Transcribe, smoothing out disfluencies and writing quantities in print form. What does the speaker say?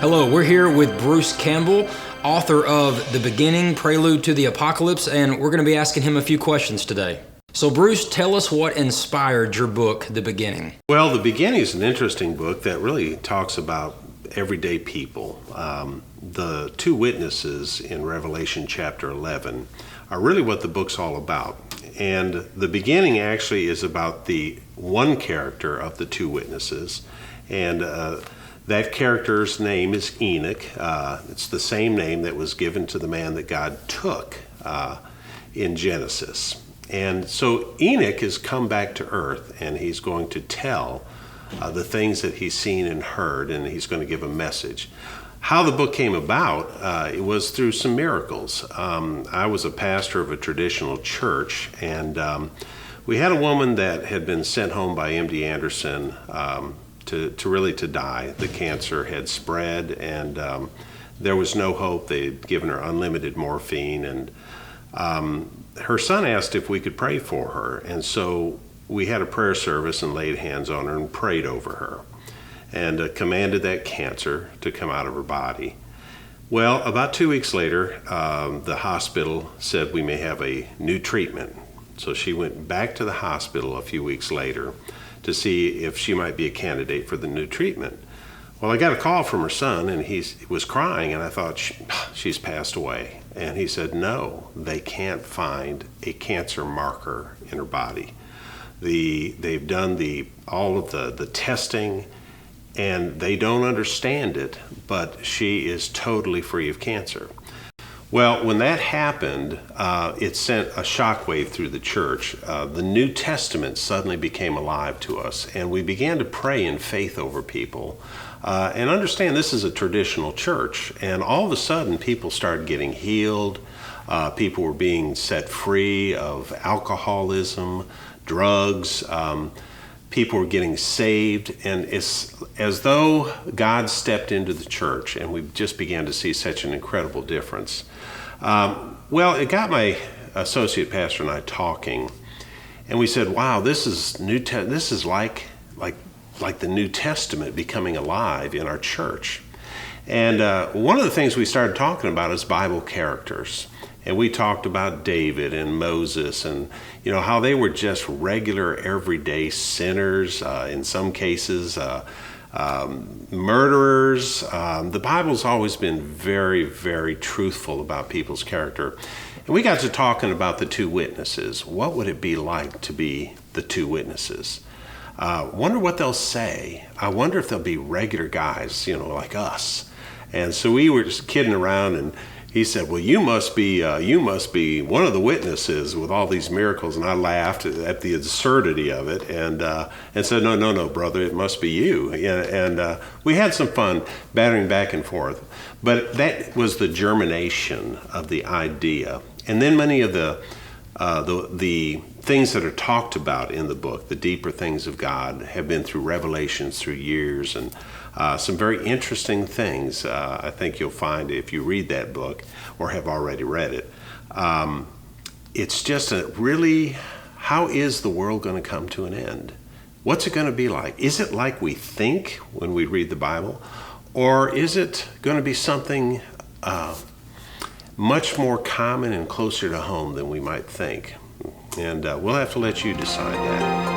Hello, we're here with Bruce Campbell, author of The Beginning, Prelude to the Apocalypse, and we're going to be asking him a few questions today. So Bruce, tell us what inspired your book, The Beginning. Well, The Beginning is an interesting book that really talks about everyday people. The two witnesses in Revelation chapter 11 are really what the book's all about. And The Beginning actually is about the one character of the two witnesses, and that character's name is Enoch. It's the same name that was given to the man that God took in Genesis. And so Enoch has come back to earth, and he's going to tell the things that he's seen and heard, and he's going to give a message. How the book came about, it was through some miracles. I was a pastor of a traditional church, and we had a woman that had been sent home by MD Anderson to die. The cancer had spread, and there was no hope. They'd given her unlimited morphine, and her son asked if we could pray for her. And so we had a prayer service and laid hands on her and prayed over her, and commanded that cancer to come out of her body. Well, about 2 weeks later, the hospital said we may have a new treatment. So she went back to the hospital a few weeks later to see if she might be a candidate for the new treatment. Well, I got a call from her son, and he was crying, and I thought, she's passed away. And he said, no, they can't find a cancer marker in her body. They've done all of the testing, and they don't understand it, but she is totally free of cancer. Well, when that happened, it sent a shockwave through the church. The New Testament suddenly became alive to us, and we began to pray in faith over people. And understand this is a traditional church, and all of a sudden people started getting healed. People were being set free of alcoholism, drugs. People were getting saved, and it's as though God stepped into the church, and we just began to see such an incredible difference. Well, it got my associate pastor and I talking, and we said, "Wow, this is this is like the New Testament becoming alive in our church." And one of the things we started talking about is Bible characters. And we talked about David and Moses, and how they were just regular, everyday sinners, in some cases murderers. The Bible's always been very, very truthful about people's character. And we got to talking about the two witnesses. What would it be like to be the two witnesses? Wonder what they'll say. I wonder if they'll be regular guys, like us. And so we were just kidding around, and he said, "Well, you must be one of the witnesses with all these miracles." And I laughed at the absurdity of it, and said, "No, brother, it must be you." And we had some fun battering back and forth. But that was the germination of the idea. And then many of the things that are talked about in the book, the deeper things of God, have been through revelations through years, and some very interesting things I think you'll find if you read that book or have already read it. It's just how is the world going to come to an end? What's it going to be like? Is it like we think when we read the Bible? Or is it going to be something much more common and closer to home than we might think? And we'll have to let you decide that.